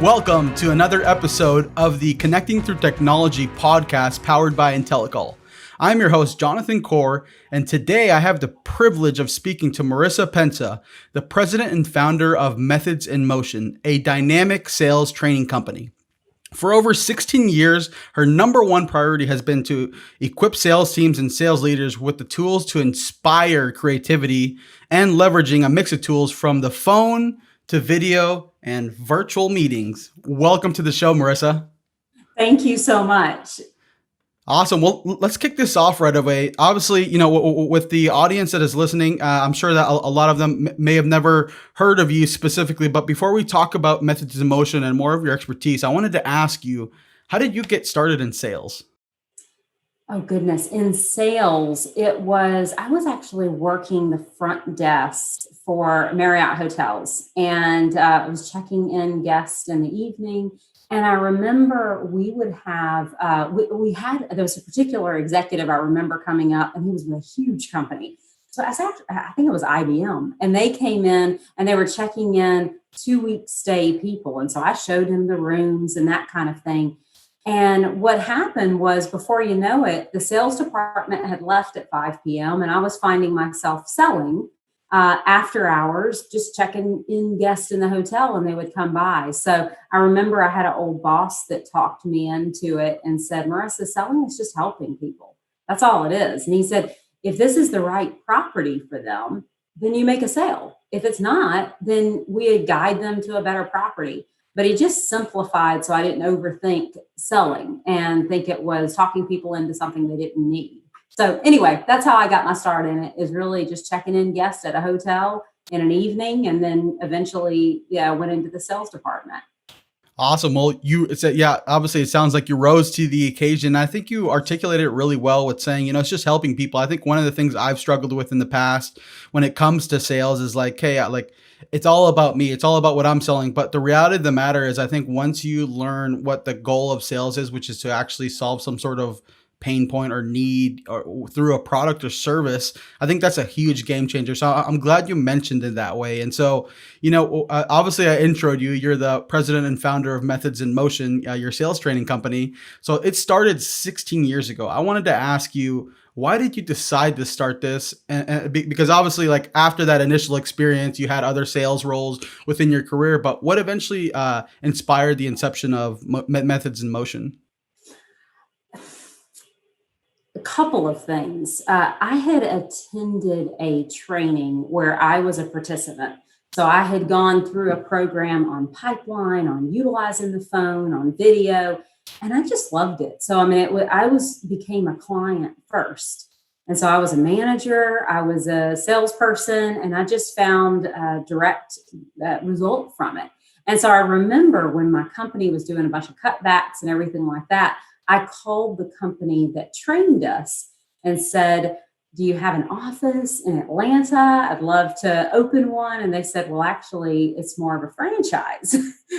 Welcome to another episode of the Connecting Through Technology podcast powered by Intellacall. I'm your host, Jonathan Kaur, and today I have the privilege of speaking to Marisa Pensa, the president and founder of Methods in Motion, a dynamic sales training company. For over 16 years, her number one priority has been to equip sales teams and sales leaders with the tools to inspire creativity and leveraging a mix of tools from the phone to video and virtual meetings. Welcome to the show, Marisa. Thank you so much. Awesome. Well, let's kick this off right away. Obviously, with the audience that is listening, I'm sure that a lot of them may have never heard of you specifically. But before we talk about Methods in Motion and more of your expertise, I wanted to ask you, how did you get started in sales? Oh, goodness. In sales, I was actually working the front desk for Marriott hotels, and I was checking in guests in the evening. And I remember we would have, there was a particular executive I remember coming up, and he was with a huge company. So I think it was IBM, and they came in and they were checking in 2-week stay people. And so I showed him the rooms and that kind of thing. And what happened was, before you know it, the sales department had left at 5 p.m. and I was finding myself selling after hours, just checking in guests in the hotel, and they would come by. So I remember I had an old boss that talked me into it and said, Marissa, selling is just helping people. That's all it is. And he said, if this is the right property for them, then you make a sale. If it's not, then we guide them to a better property. But he just simplified so I didn't overthink selling and think it was talking people into something they didn't need. So anyway, that's how I got my start in it, is really just checking in guests at a hotel in an evening, and then eventually, went into the sales department. Awesome. Well, obviously it sounds like you rose to the occasion. I think you articulated it really well with saying, it's just helping people. I think one of the things I've struggled with in the past when it comes to sales is like, hey, it's all about me. It's all about what I'm selling. But the reality of the matter is, I think once you learn what the goal of sales is, which is to actually solve some sort of pain point or need or through a product or service, I think that's a huge game changer. So I'm glad you mentioned it that way. And so, obviously I introed you. You're the president and founder of Methods in Motion, your sales training company. So it started 16 years ago. I wanted to ask you, why did you decide to start this? Because obviously, like, after that initial experience, you had other sales roles within your career. But what eventually inspired the inception of Methods in Motion? A couple of things. I had attended a training where I was a participant. So I had gone through a program on pipeline, on utilizing the phone, on video, and I just loved it. So, became a client first. And so I was a manager, I was a salesperson, and I just found a direct result from it. And so I remember when my company was doing a bunch of cutbacks and everything like that, I called the company that trained us and said, do you have an office in Atlanta? I'd love to open one. And they said, well, actually, it's more of a franchise.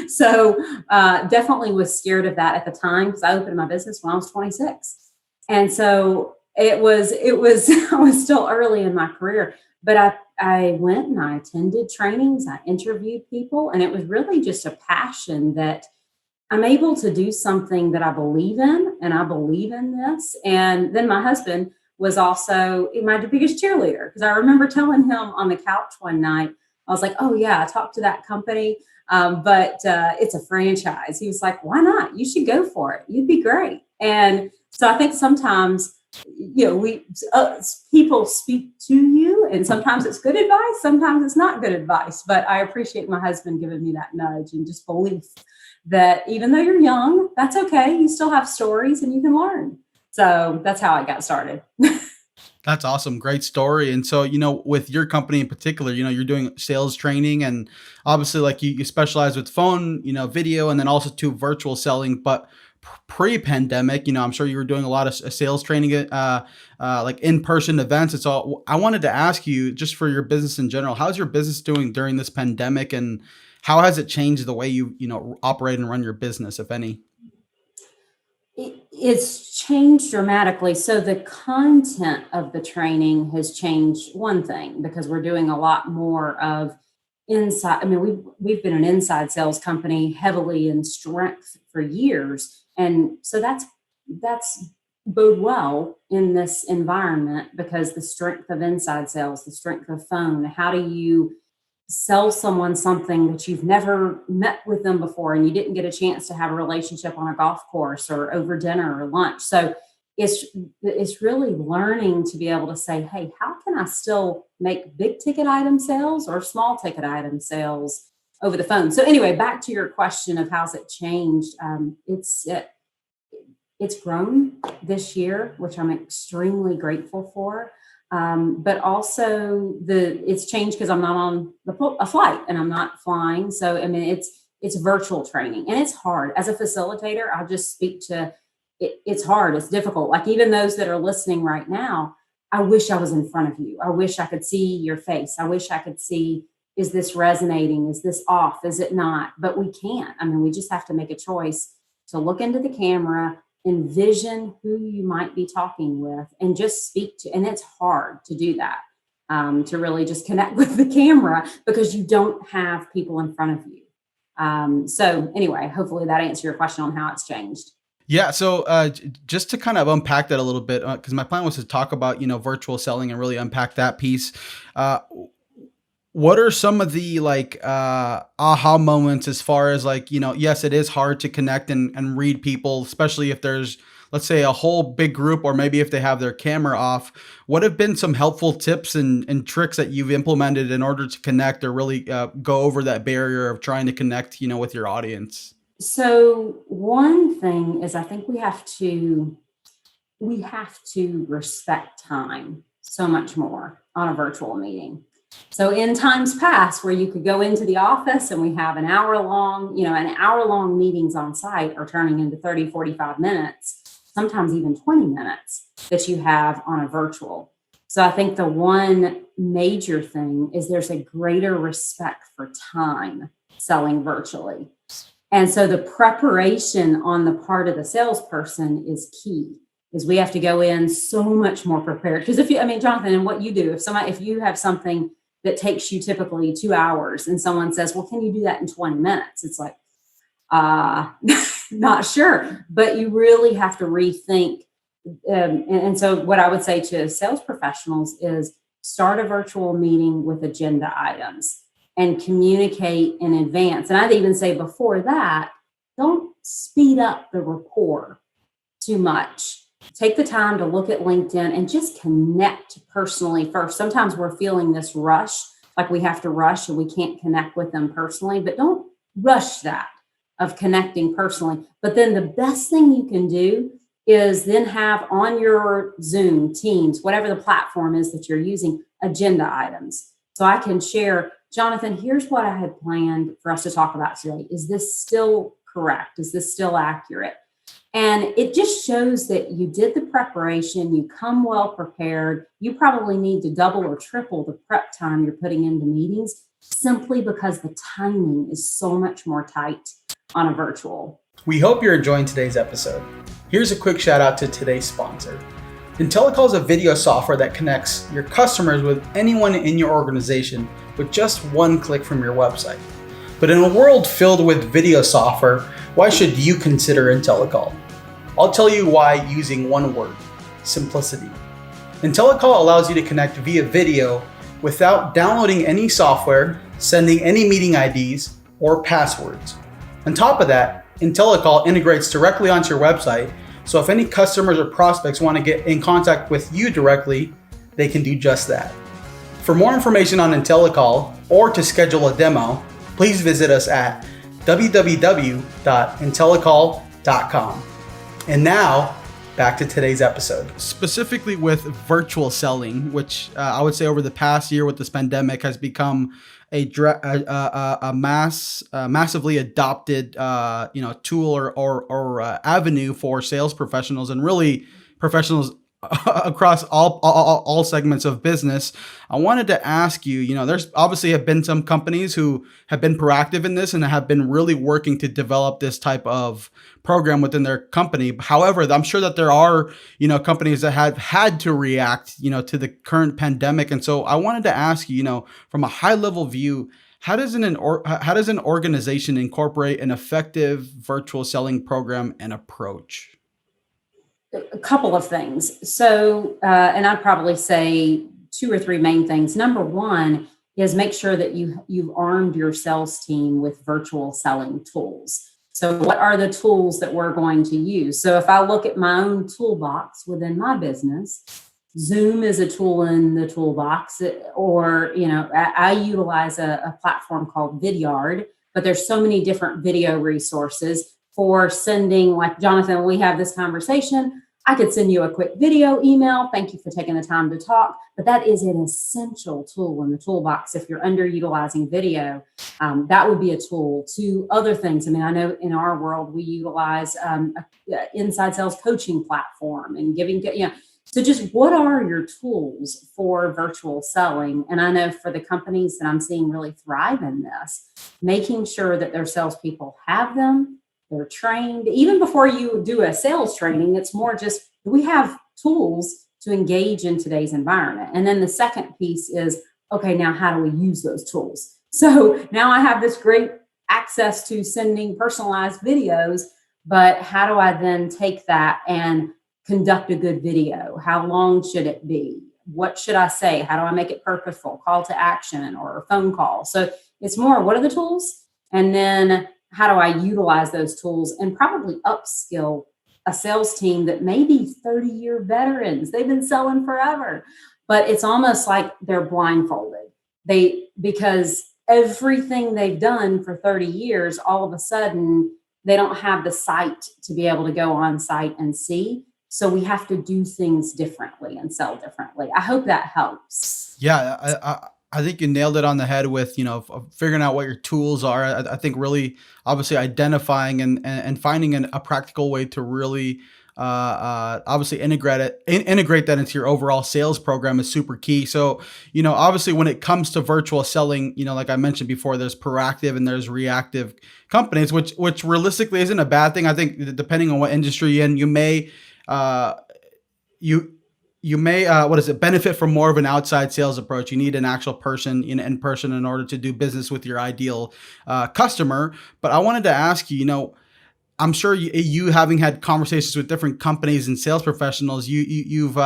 So definitely was scared of that at the time, because I opened my business when I was 26. And so it was I was still early in my career, but I went and I attended trainings, I interviewed people, and it was really just a passion that I'm able to do something that I believe in, and I believe in this. And then my husband was also my biggest cheerleader, because I remember telling him on the couch one night, I was like, oh yeah, I talked to that company, but it's a franchise. He was like, why not? You should go for it. You'd be great. And so I think sometimes, people speak to you, and sometimes it's good advice, sometimes it's not good advice. But I appreciate my husband giving me that nudge and just belief that even though you're young, that's okay. You still have stories and you can learn. So that's how I got started. That's awesome. Great story. And so, with your company in particular, you're doing sales training, and obviously like you specialize with phone, video, and then also to virtual selling. But pre-pandemic, I'm sure you were doing a lot of sales training, like in-person events. And so I wanted to ask you, just for your business in general, how's your business doing during this pandemic, and how has it changed the way you operate and run your business, if any? It's changed dramatically. So the content of the training has changed, one thing, because we're doing a lot more of inside. I mean, we've been an inside sales company heavily in strength for years, and so that's bode well in this environment because the strength of inside sales, the strength of phone. How do you sell someone something that you've never met with them before and you didn't get a chance to have a relationship on a golf course or over dinner or lunch? So it's it's really learning to be able to say, hey, how can I still make big ticket item sales or small ticket item sales over the phone? So anyway, back to your question of how's it changed. It's grown this year, which I'm extremely grateful for. But also it's changed because I'm not on a flight and I'm not flying. So I mean, it's virtual training and it's hard as a facilitator. I just speak to it. It's hard. It's difficult. Like even those that are listening right now, I wish I was in front of you. I wish I could see your face. I wish I could see, is this resonating? Is this off? Is it not? But we can't. I mean, we just have to make a choice to look into the camera, envision who you might be talking with, and just speak to. And it's hard to do that, to really just connect with the camera because you don't have people in front of you. So anyway, hopefully that answered your question on how it's changed. Yeah, so just to kind of unpack that a little bit, because my plan was to talk about virtual selling and really unpack that piece. Uh, what are some of the like aha moments as far as like yes, it is hard to connect and read people, especially if there's, let's say, a whole big group, or maybe if they have their camera off. What have been some helpful tips and tricks that you've implemented in order to connect or really go over that barrier of trying to connect with your audience? So one thing is I think we have to respect time so much more on a virtual meeting. So in times past where you could go into the office and we have an hour long meetings on site are turning into 30, 45 minutes, sometimes even 20 minutes that you have on a virtual. So I think the one major thing is there's a greater respect for time selling virtually. And so the preparation on the part of the salesperson is key. Is we have to go in so much more prepared. Because Jonathan, and what you do, if you have something that takes you typically 2 hours and someone says, well, can you do that in 20 minutes? It's like, not sure, but you really have to rethink. And so what I would say to sales professionals is start a virtual meeting with agenda items and communicate in advance. And I'd even say before that, don't speed up the rapport too much. Take the time to look at LinkedIn and just connect personally first. Sometimes we're feeling this rush, like we have to rush and we can't connect with them personally, but don't rush that of connecting personally. But then the best thing you can do is then have on your Zoom, Teams, whatever the platform is that you're using, agenda items. So I can share, Jonathan, here's what I had planned for us to talk about today. Is this still correct? Is this still accurate? And it just shows that you did the preparation, you come well prepared. You probably need to double or triple the prep time you're putting into meetings simply because the timing is so much more tight on a virtual. We hope you're enjoying today's episode. Here's a quick shout out to today's sponsor. Intellacall is a video software that connects your customers with anyone in your organization with just one click from your website. But in a world filled with video software, why should you consider Intellacall? I'll tell you why using one word: simplicity. Intellacall allows you to connect via video without downloading any software, sending any meeting IDs, or passwords. On top of that, Intellacall integrates directly onto your website, so if any customers or prospects want to get in contact with you directly, they can do just that. For more information on Intellacall or to schedule a demo, please visit us at www.intellacall.com. And now, back to today's episode. Specifically with virtual selling, which I would say over the past year with this pandemic has become massively adopted tool or avenue for sales professionals and really professionals across all segments of business. I wanted to ask you, there's obviously have been some companies who have been proactive in this and have been really working to develop this type of program within their company. However, I'm sure that there are, companies that have had to react, to the current pandemic. And so I wanted to ask you, from a high level view, How does an organization incorporate an effective virtual selling program and approach? A couple of things. So, and I'd probably say two or three main things. Number one is make sure that you've armed your sales team with virtual selling tools. So, what are the tools that we're going to use? So, if I look at my own toolbox within my business, Zoom is a tool in the toolbox, or I utilize a platform called Vidyard, but there's so many different video resources for sending. Like Jonathan, we have this conversation. I could send you a quick video email. Thank you for taking the time to talk. But that is an essential tool in the toolbox. If you're underutilizing video, that would be a tool. To other things, I mean, I know in our world we utilize a inside sales coaching platform and giving, so just what are your tools for virtual selling? And I know for the companies that I'm seeing really thrive in this, making sure that their salespeople have them, they're trained. Even before you do a sales training, it's more just, do we have tools to engage in today's environment? And then the second piece is, okay, now how do we use those tools? So now I have this great access to sending personalized videos, but how do I then take that and conduct a good video? How long should it be? What should I say? How do I make it purposeful? Call to action or a phone call. So it's more, what are the tools? And then how do I utilize those tools and probably upskill a sales team that may be 30-year veterans. They've been selling forever, but it's almost like they're blindfolded. Because everything they've done for 30 years, all of a sudden, they don't have the sight to be able to go on site and see. So we have to do things differently and sell differently. I hope that helps. Yeah, I think you nailed it on the head with, figuring out what your tools are. I think really obviously identifying and finding a practical way to really obviously integrate that into your overall sales program is super key. So, obviously when it comes to virtual selling, like I mentioned before, there's proactive and there's reactive companies, which realistically isn't a bad thing. I think depending on what industry you're in, uh, you you may what is it benefit from more of an outside sales approach. You need an actual person in person in order to do business with your ideal customer. But I wanted to ask you, I'm sure you having had conversations with different companies and sales professionals, you've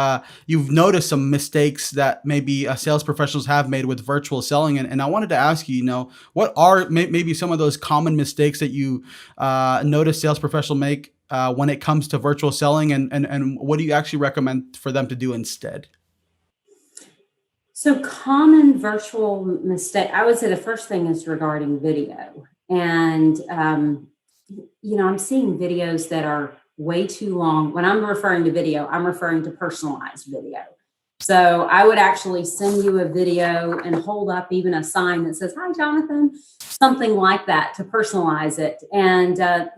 noticed some mistakes that maybe sales professionals have made with virtual selling, and I wanted to ask you, what are maybe some of those common mistakes that you notice sales professionals make when it comes to virtual selling, and what do you actually recommend for them to do instead? So common virtual mistake, I would say the first thing is regarding video. And I'm seeing videos that are way too long. When I'm referring to video, I'm referring to personalized video. So I would actually send you a video and hold up even a sign that says, "Hi, Jonathan," something like that to personalize it. And, they're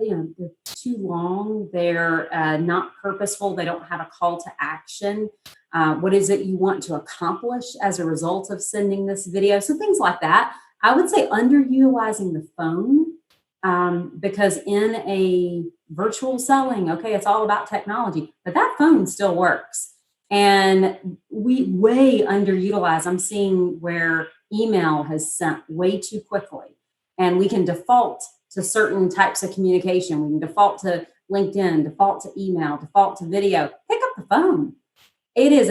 too long. They're not purposeful. They don't have a call to action. What is it you want to accomplish as a result of sending this video? So things like that. I would say underutilizing the phone, because in a virtual selling, okay, it's all about technology, but that phone still works. And we way underutilize. I'm seeing where email has sent way too quickly, and we can default to certain types of communication. We can default to LinkedIn, default to email, default to video. Pick up the phone. It is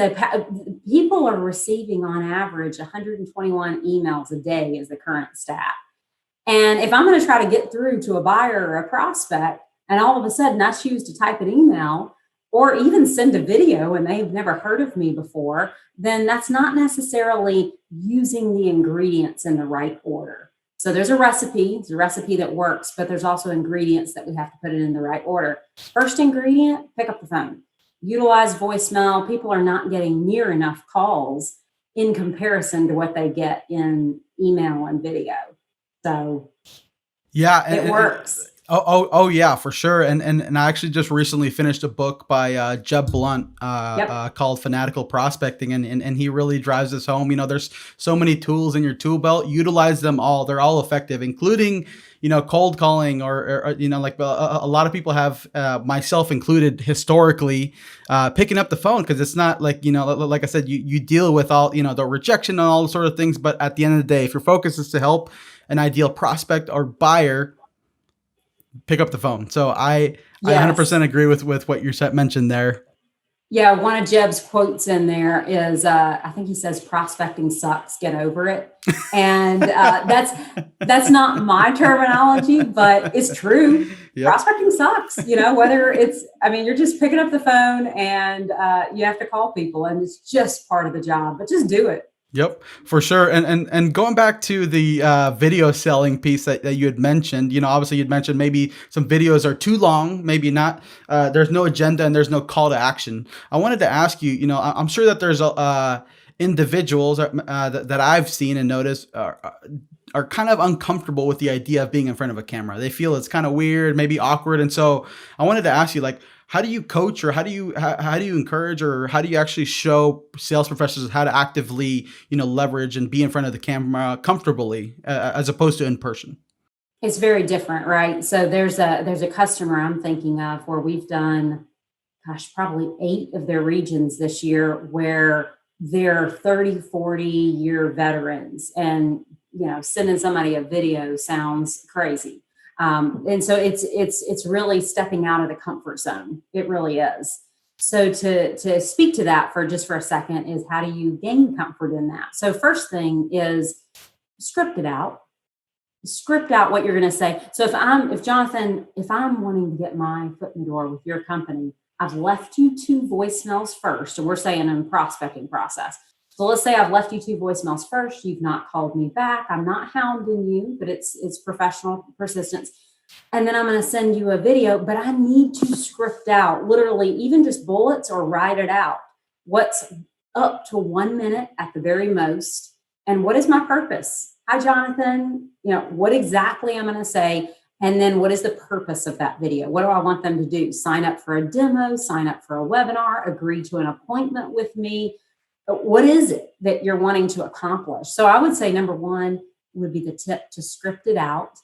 people are receiving on average 121 emails a day is the current stat. And if I'm going to try to get through to a buyer or a prospect, and all of a sudden I choose to type an email or even send a video and they've never heard of me before, then that's not necessarily using the ingredients in the right order. So there's a recipe, it's a recipe that works, but there's also ingredients that we have to put it in the right order. First ingredient, pick up the phone. Utilize voicemail. People are not getting near enough calls in comparison to what they get in email and video. So Yeah, it works. Oh yeah, for sure. And I actually just recently finished a book by Jeb Blunt Yep. called Fanatical Prospecting, and he really drives this home. There's so many tools in your tool belt. Utilize them all. They're all effective, including cold calling or like a lot of people have, myself included, historically picking up the phone because it's not like like I said, you deal with all the rejection and all those sort of things. But at the end of the day, if your focus is to help an ideal prospect or buyer, pick up the phone. So I Yes. 100% agree with what you said mentioned there. Yeah, one of Jeb's quotes in there is, I think he says, "Prospecting sucks. Get over it." And that's not my terminology, but it's true. Yep. Prospecting sucks. Whether it's, I mean, you're just picking up the phone and you have to call people, and it's just part of the job. But just do it. Yep, for sure. And going back to the video selling piece that you had mentioned, obviously you'd mentioned maybe some videos are too long, maybe not. There's no agenda and there's no call to action. I wanted to ask you, I'm sure that there's individuals that I've seen and noticed are kind of uncomfortable with the idea of being in front of a camera. They feel it's kind of weird, maybe awkward. And so I wanted to ask you, like, how do you coach, or how do you encourage, or how do you actually show sales professionals how to actively leverage and be in front of the camera comfortably, as opposed to in person? It's very different, right? So there's a customer I'm thinking of where we've done, gosh, probably 8 of their regions this year, where they're 30, 40-year veterans, and sending somebody a video sounds crazy. And so it's really stepping out of the comfort zone. It really is. So to speak to that for a second is, how do you gain comfort in that? So first thing is, script it out. Script out what you're going to say. So if I'm wanting to get my foot in the door with your company, I've left you 2 voicemails first, and we're saying in prospecting process. So let's say I've left you 2 voicemails first. You've not called me back. I'm not hounding you, but it's professional persistence. And then I'm going to send you a video, but I need to script out, literally, even just bullets, or write it out. What's up to 1 minute at the very most, and what is my purpose? Hi, Jonathan. What exactly I'm going to say, and then what is the purpose of that video? What do I want them to do? Sign up for a demo, sign up for a webinar, agree to an appointment with me. What is it that you're wanting to accomplish? So I would say number one would be the tip to script it out.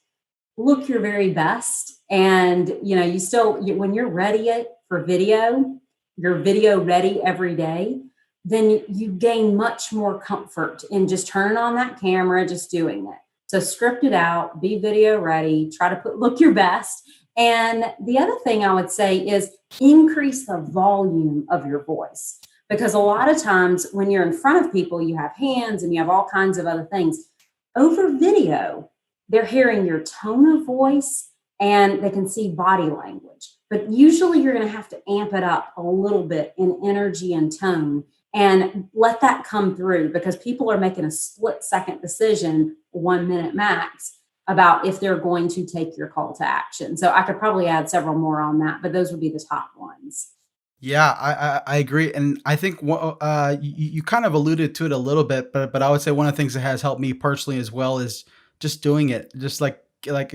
Look your very best. And, when you're ready for video, you're video ready every day, then you gain much more comfort in just turning on that camera, just doing it. So script it out, be video ready, try to look your best. And the other thing I would say is, increase the volume of your voice. Because a lot of times when you're in front of people, you have hands and you have all kinds of other things. Over video, they're hearing your tone of voice and they can see body language. But usually you're going to have to amp it up a little bit in energy and tone, and let that come through, because people are making a split-second decision, 1 minute max, about if they're going to take your call to action. So I could probably add several more on that, but those would be the top ones. Yeah, I agree, and I think you kind of alluded to it a little bit, but I would say one of the things that has helped me personally as well is just doing it, just like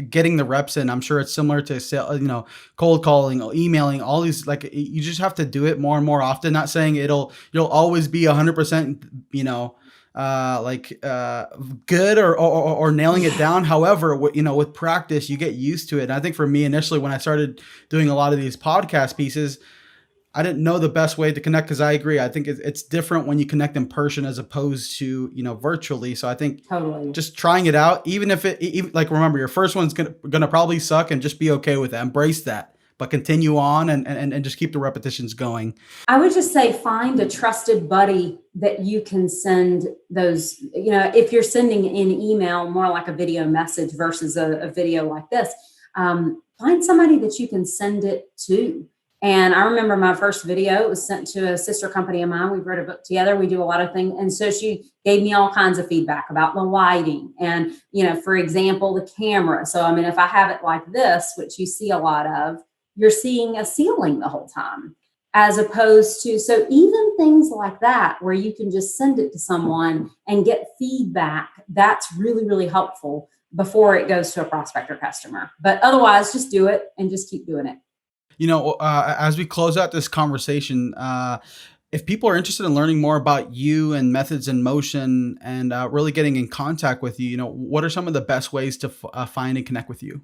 getting the reps in. I'm sure it's similar to cold calling or emailing, all these, like, you just have to do it more and more often. Not saying you'll always be 100%, like good, or nailing it Yeah. down. However, with practice, you get used to it. And I think for me initially, when I started doing a lot of these podcast pieces, I didn't know the best way to connect, because I agree. I think it's different when you connect in person as opposed to virtually. So I think Totally. just trying it out, even if even, like, remember, your first one's gonna probably suck, and just be okay with that. Embrace that, but continue on, and just keep the repetitions going. I would just say, find a trusted buddy that you can send those, if you're sending an email, more like a video message versus a video like this, find somebody that you can send it to. And I remember my first video, it was sent to a sister company of mine. We wrote a book together. We do a lot of things. And so she gave me all kinds of feedback about the lighting and, for example, the camera. So, I mean, if I have it like this, which you see a lot of, you're seeing a ceiling the whole time, as opposed to, so even things like that, where you can just send it to someone and get feedback, that's really, really helpful. before it goes to a prospect or customer. But otherwise, just do it and just keep doing it. As we close out this conversation, if people are interested in learning more about you and methods in motion and really getting in contact with you, what are some of the best ways to find and connect with you?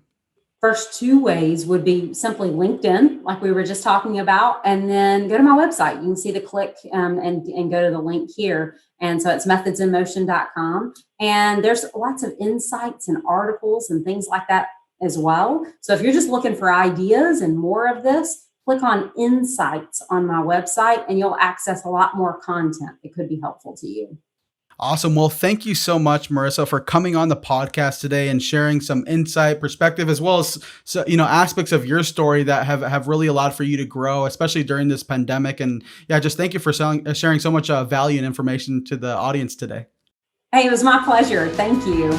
First two ways would be simply LinkedIn, like we were just talking about, and then go to my website. You can see the click and go to the link here. And so it's methodsinmotion.com. And there's lots of insights and articles and things like that as well. So if you're just looking for ideas and more of this, click on insights on my website and you'll access a lot more content that could be helpful to you. Awesome. Well, thank you so much, Marissa, for coming on the podcast today and sharing some insight, perspective, as well as aspects of your story that have really allowed for you to grow, especially during this pandemic. And yeah, just thank you for sharing so much value and information to the audience today. Hey, it was my pleasure. Thank you.